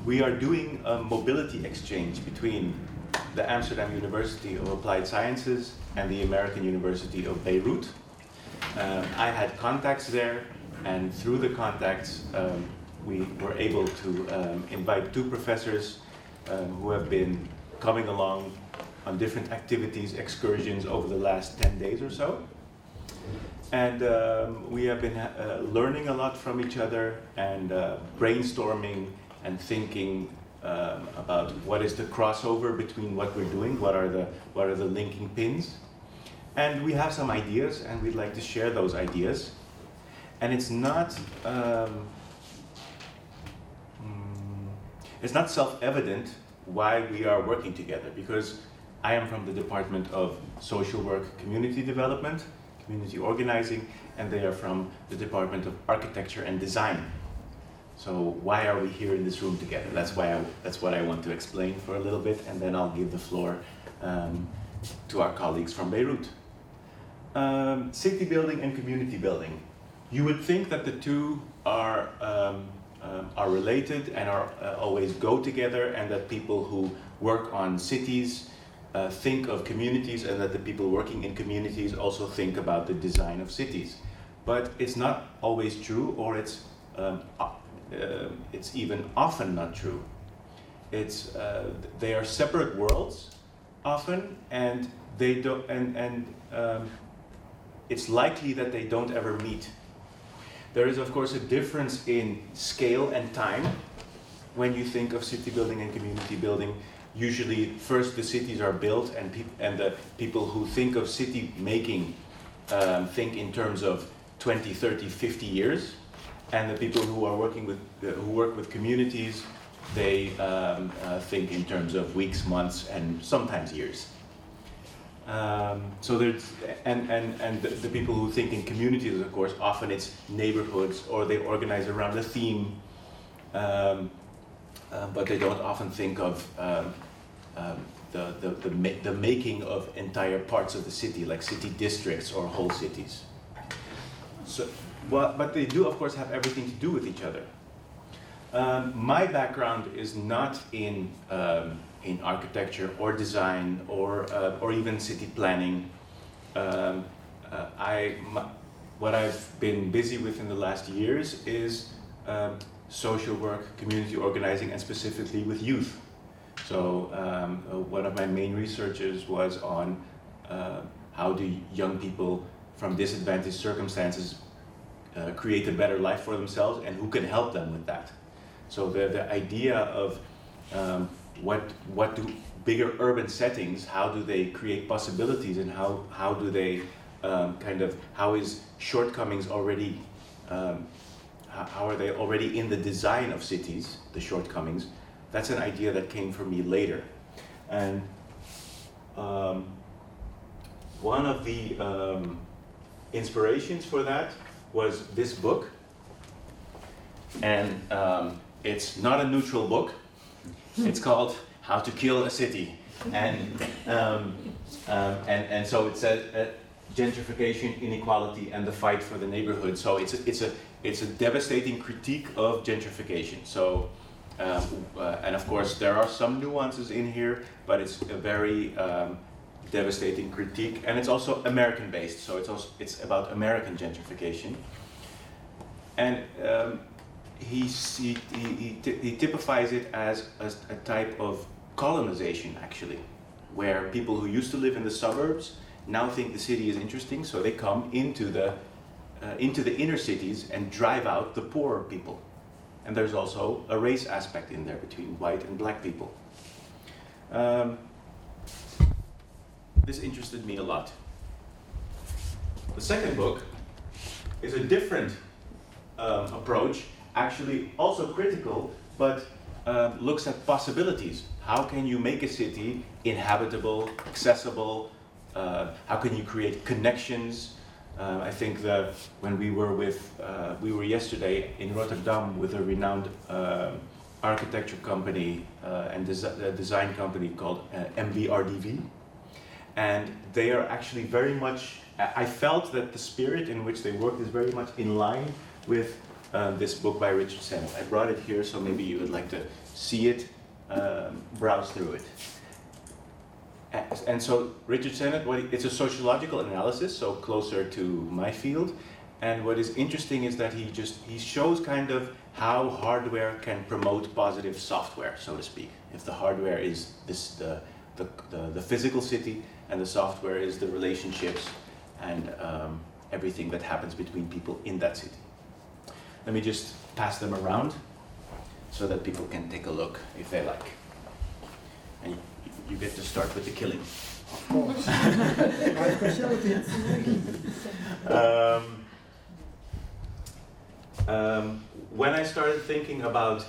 we are doing a mobility exchange between the Amsterdam University of Applied Sciences and the American University of Beirut. I had contacts there, and through the contacts, we were able to invite two professors who have been coming along on different activities, excursions over the last 10 days or so. And we have been learning a lot from each other and brainstorming and thinking about what is the crossover between what we're doing, what are the linking pins. And we have some ideas, and we'd like to share those ideas. And it's not self-evident why we are working together, because I am from the Department of Social Work, Community Development, Community Organizing, and they are from the Department of Architecture and Design. So why are we here in this room together? That's what I want to explain for a little bit, and then I'll give the floor to our colleagues from Beirut. City building and community building. You would think that the two are related and are always go together, and that people who work on cities think of communities, and that the people working in communities also think about the design of cities. But it's not always true, or it's even often not true. They are separate worlds often, and they don't, it's likely that they don't ever meet. There is, of course, a difference in scale and time when you think of city building and community building. Usually, first the cities are built, and the people who think of city making think in terms of 20, 30, 50 years, and the people who are working with who work with communities, they think in terms of weeks, months, and sometimes years. So there's the people who think in communities, of course, often it's neighborhoods, or they organize around a theme, but they don't often think of the making of entire parts of the city, like city districts or whole cities. So, but they do, of course, have everything to do with each other. My background is not in architecture or design or even city planning. What I've been busy with in the last years is social work, community organizing, and specifically with youth. So one of my main researches was on how do young people from disadvantaged circumstances create a better life for themselves, and who can help them with that. So the idea of what do bigger urban settings, how do they create possibilities, and how do they how is shortcomings already, how are they already in the design of cities, the shortcomings? That's an idea that came from me later. And one of the inspirations for that was this book. And it's not a neutral book. It's called How to Kill a City. And so it says gentrification, inequality, and the fight for the neighborhood. So it's a devastating critique of gentrification. So and of course there are some nuances in here, but it's a very devastating critique, and it's also American based. So it's about American gentrification. And he typifies it as a type of colonization, actually, where people who used to live in the suburbs now think the city is interesting, so they come into the inner cities and drive out the poorer people. And there's also a race aspect in there between white and black people. This interested me a lot. The second book is a different approach, actually also critical, but looks at possibilities. How can you make a city inhabitable, accessible? How can you create connections? I think that when we were yesterday in Rotterdam with a renowned architecture company and design company called MVRDV, and they are actually very much. I felt that the spirit in which they worked is very much in line with this book by Richard Sennett. I brought it here, so maybe you would like to see it, browse through it. And so Richard Sennett, it's a sociological analysis, so closer to my field. And what is interesting is that he shows kind of how hardware can promote positive software, so to speak. If the hardware is the physical city, and the software is the relationships and everything that happens between people in that city. Let me just pass them around so that people can take a look if they like. And you get to start with the killing. Of course. My specialty. When I started thinking about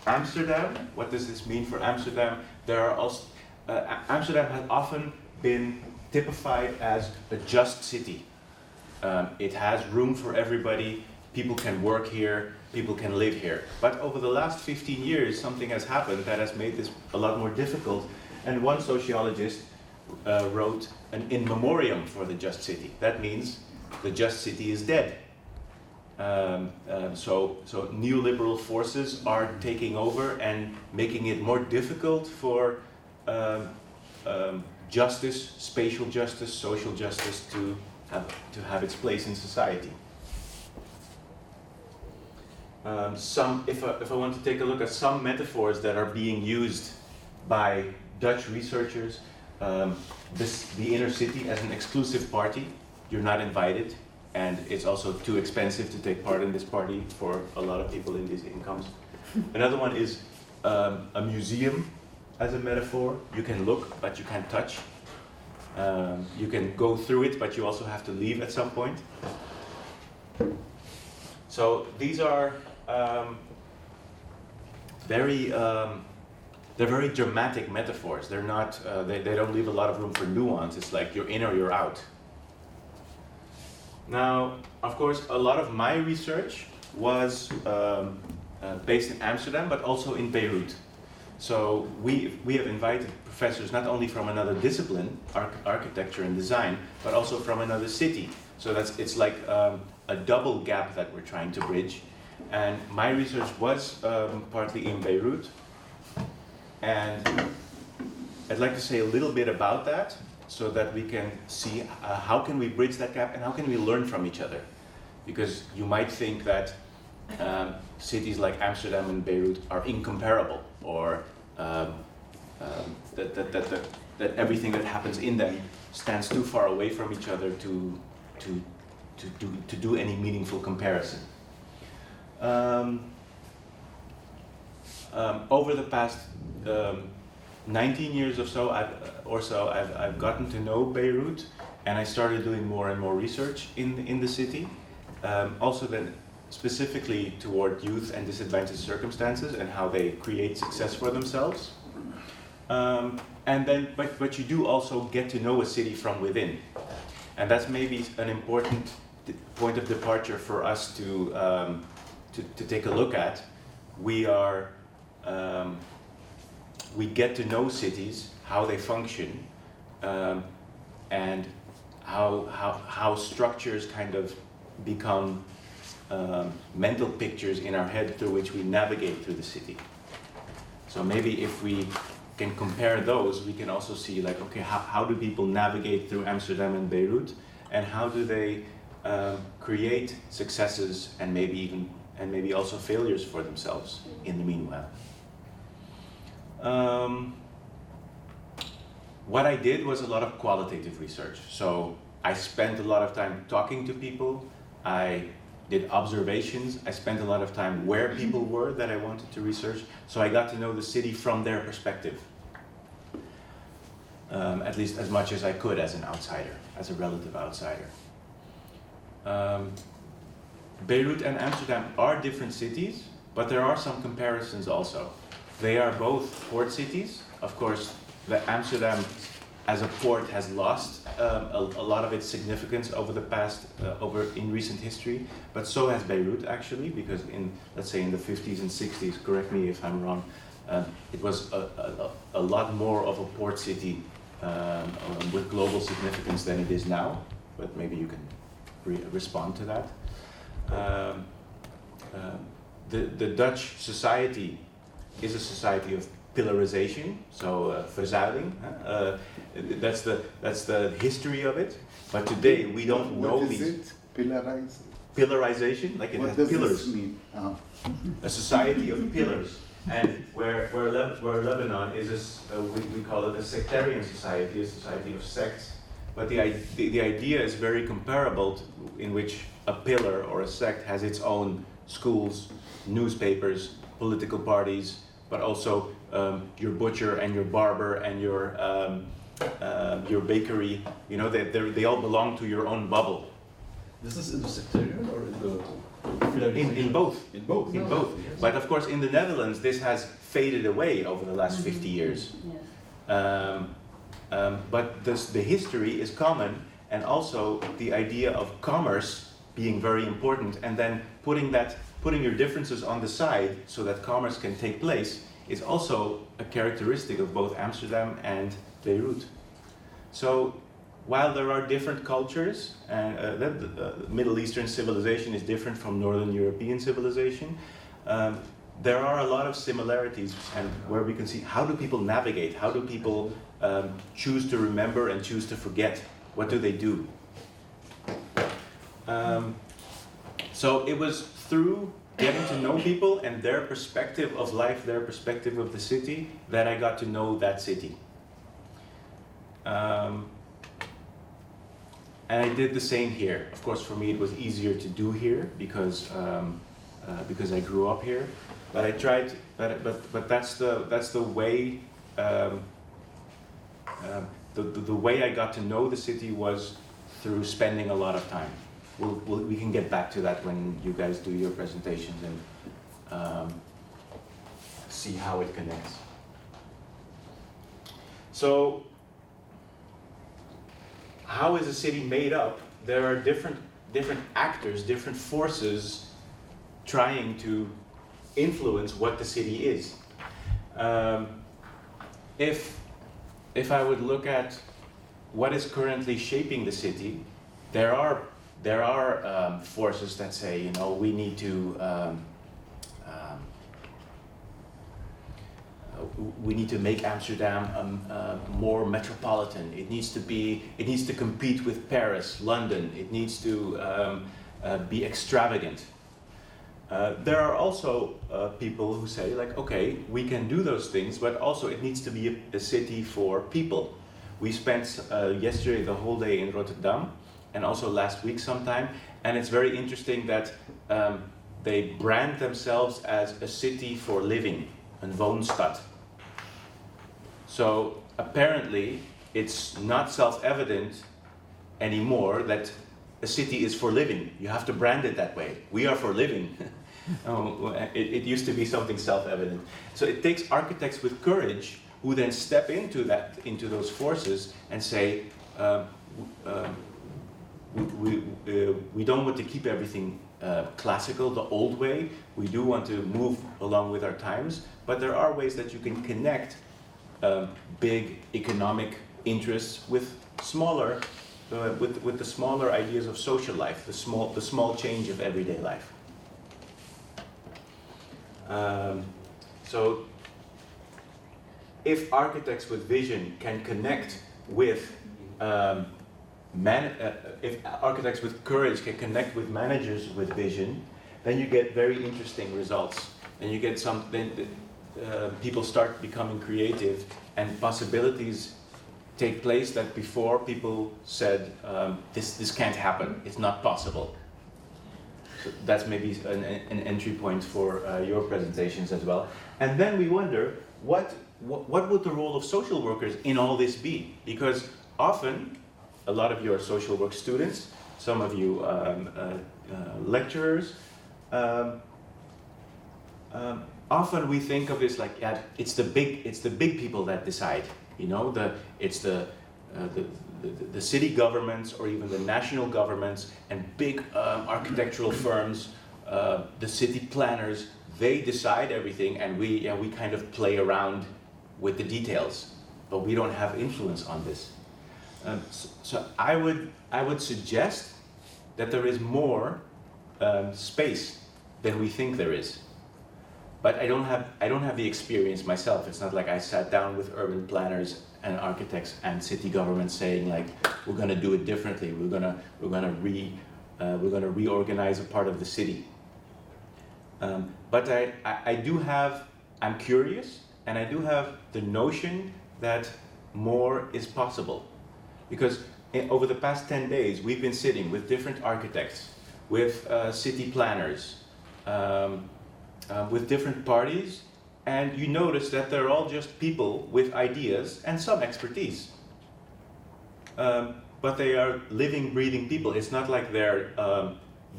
Amsterdam, what does this mean for Amsterdam? There are also, Amsterdam has often been typified as a just city. It has room for everybody, people can work here, people can live here. But over the last 15 years, something has happened that has made this a lot more difficult. And one sociologist wrote an in memoriam for the just city. That means the just city is dead. So neoliberal forces are taking over and making it more difficult for justice, spatial justice, social justice to have its place in society. If I want to take a look at some metaphors that are being used by Dutch researchers, the inner city as an exclusive party, you're not invited, and it's also too expensive to take part in this party for a lot of people in these incomes. Another one is a museum as a metaphor. You can look, but you can't touch. You can go through it, but you also have to leave at some point. So these are they're very dramatic metaphors. They're not. They don't leave a lot of room for nuance. It's like you're in or you're out. Now, of course, a lot of my research was based in Amsterdam, but also in Beirut. So we have invited professors not only from another discipline, architecture and design, but also from another city. So it's like a double gap that we're trying to bridge. And my research was partly in Beirut. And I'd like to say a little bit about that so that we can see how can we bridge that gap and how can we learn from each other. Because you might think that cities like Amsterdam and Beirut are incomparable, or that everything that happens in them stands too far away from each other to do any meaningful comparison. Over the past 19 years or so, I've gotten to know Beirut, and I started doing more and more research in the city. Also then specifically toward youth and disadvantaged circumstances and how they create success for themselves. But you do also get to know a city from within. And that's maybe an important point of departure for us to take a look at. We get to know cities, how they function, and how structures kind of become mental pictures in our head through which we navigate through the city. So maybe if we can compare those, we can also see like, okay, how do people navigate through Amsterdam and Beirut, and how do they create successes and maybe also failures for themselves in the meanwhile. What I did was a lot of qualitative research. So I spent a lot of time talking to people. I did observations. I spent a lot of time where people were that I wanted to research. So I got to know the city from their perspective. At least as much as I could as an outsider, as a relative outsider. Beirut and Amsterdam are different cities, but there are some comparisons also. They are both port cities. Of course, Amsterdam as a port has lost a lot of its significance over the past, in recent history, but so has Beirut actually, because let's say in the 50s and 60s, correct me if I'm wrong, it was a lot more of a port city with global significance than it is now, but maybe you can respond to that. the Dutch society is a society of pillarization, so verzuiling. That's the history of it. But today we don't know what is these. It? Pillarize? Pillarization, like it What has does pillars. this mean? A society of pillars. And where Lebanon is, we call it a sectarian society, a society of sects. But the idea is very comparable in which a pillar or a sect has its own schools, newspapers, political parties, but also your butcher and your barber and your bakery. You know, they all belong to your own bubble. This is in the sectarian or in the In both. In both. In both. Yes. But of course, in the Netherlands, this has faded away over the last 50 years. Yes. But the history is common, and also the idea of commerce being very important, and then putting your differences on the side so that commerce can take place is also a characteristic of both Amsterdam and Beirut. So while there are different cultures, and the Middle Eastern civilization is different from Northern European civilization, there are a lot of similarities, and where we can see how do people navigate, how do people choose to remember and choose to forget, what do they do? So it was through getting to know people and their perspective of life, their perspective of the city, that I got to know that city. And I did the same here. Of course, for me it was easier to do here because I grew up here. But I tried. But that's the way. The way I got to know the city was through spending a lot of time. We can get back to that when you guys do your presentations and see how it connects. So, how is a city made up? There are different actors, different forces trying to influence what the city is. If I would look at what is currently shaping the city, there are forces that say, you know, we need to make Amsterdam more metropolitan. It needs to compete with Paris, London. It needs to be extravagant. There are also people who say, like, okay, we can do those things, but also it needs to be a city for people. We spent yesterday the whole day in Rotterdam, and also last week sometime, and it's very interesting that they brand themselves as a city for living, een woonstad. So apparently it's not self-evident anymore that a city is for living. You have to brand it that way. We are for living. It used to be something self-evident. So it takes architects with courage who then step into those forces and say, we don't want to keep everything classical, the old way. We do want to move along with our times, but there are ways that you can connect big economic interests with smaller, with the smaller ideas of social life, the small change of everyday life. So, if architects with vision can connect with if architects with courage can connect with managers with vision, then you get very interesting results. And you get people start becoming creative, and possibilities take place that before people said, this can't happen, it's not possible. So that's maybe an entry point for your presentations as well. And then we wonder, what would the role of social workers in all this be? Because often, a lot of you are social work students, some of you lecturers. Often we think of this like, yeah, it's the big people that decide. You know, it's the city governments or even the national governments and big architectural firms, the city planners. They decide everything, and we kind of play around with the details, but we don't have influence on this. So I would suggest that there is more space than we think there is. But I don't have the experience myself. It's not like I sat down with urban planners and architects and city governments saying like, we're going to do it differently. We're going to reorganize a part of the city. But I'm curious, and I do have the notion that more is possible. Because over the past 10 days, we've been sitting with different architects, with city planners, with different parties, and you notice that they're all just people with ideas and some expertise. But they are living, breathing people. It's not like they're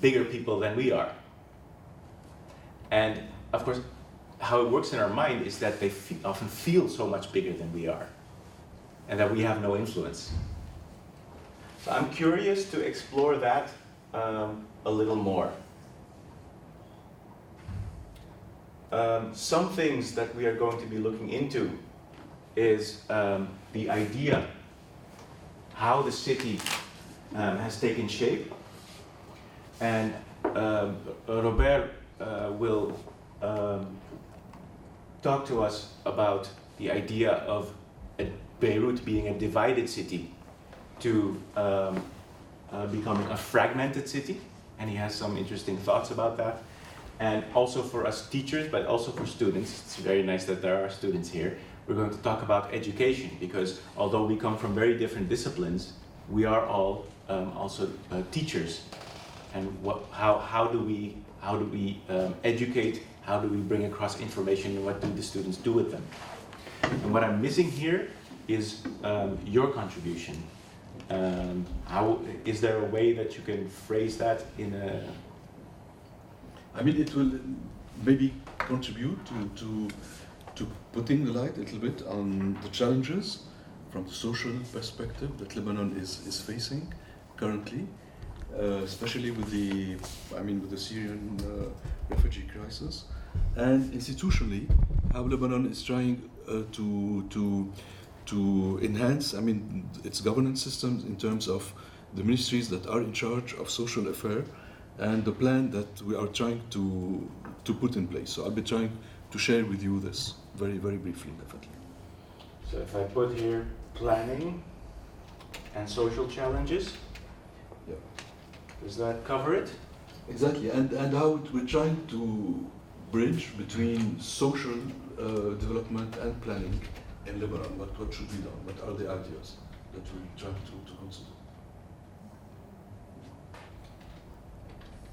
bigger people than we are. And of course, how it works in our mind is that they often feel so much bigger than we are, and that we have no influence. So I'm curious to explore that a little more. Some things that we are going to be looking into is the idea, how the city has taken shape. And Robert will talk to us about the idea of Beirut being a divided city to becoming a fragmented city. And he has some interesting thoughts about that. And also for us teachers, but also for students, it's very nice that there are students here. We're going to talk about education, because although we come from very different disciplines, we are all also teachers. And how do we educate? How do we bring across information, and what do the students do with them? And what I'm missing here is your contribution. Is there a way that you can phrase that in a... I mean, it will maybe contribute to putting the light a little bit on the challenges from the social perspective that Lebanon is facing currently, especially with the Syrian refugee crisis, and institutionally how Lebanon is trying to enhance, its governance systems in terms of the ministries that are in charge of social affairs, and the plan that we are trying to put in place. So I'll be trying to share with you this very, very briefly, definitely. So if I put here planning and social challenges, yeah. Does that cover it? Exactly, and how we're trying to bridge between social development and planning in Lebanon. What should be done? What are the ideas that we're trying to consider?